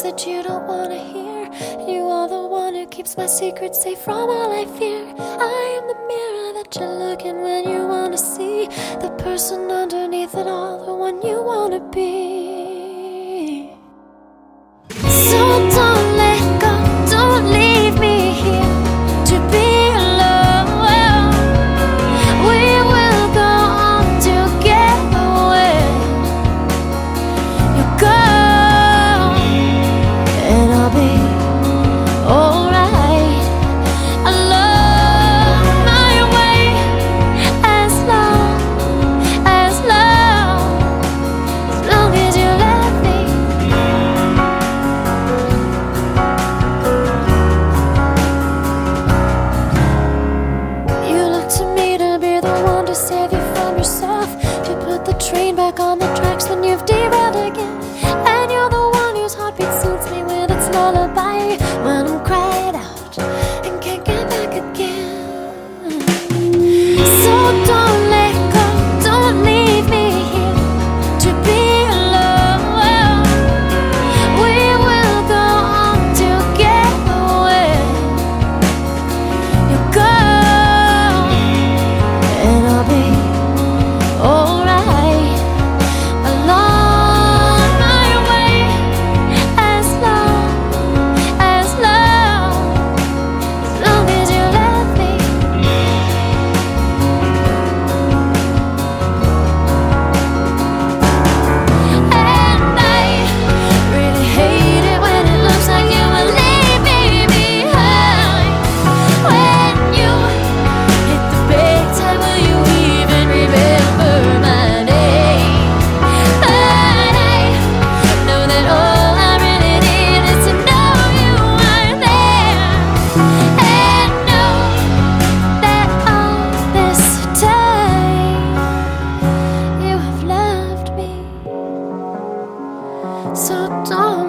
that you don't wanna hear. You are the one who keeps my secrets safe from all I fear. I am the mirror that you look in when you wanna see the person underneath it all, the one you wanna be. So don't let go, don't leave me here to be alone. We will go on together when you go, and I'll be alright. Along my way, as long as you let me. You look to me to be the one to save you from yourself, to put the train back on the tracks when you've derailed again. And you're the one whose heartbeat soothes me with its lullaby when I'm cried out and can't get back again. So don't let go, don't leave me here to be alone. We will go on together when you go, and I'll be alright. Along my way, as long as you let me. And I really hate it when it looks like you will leave me behind. When you hit the big time, will you even remember my name? But I know that all I really need is to know you are there, and know that all this time you have loved me. So don't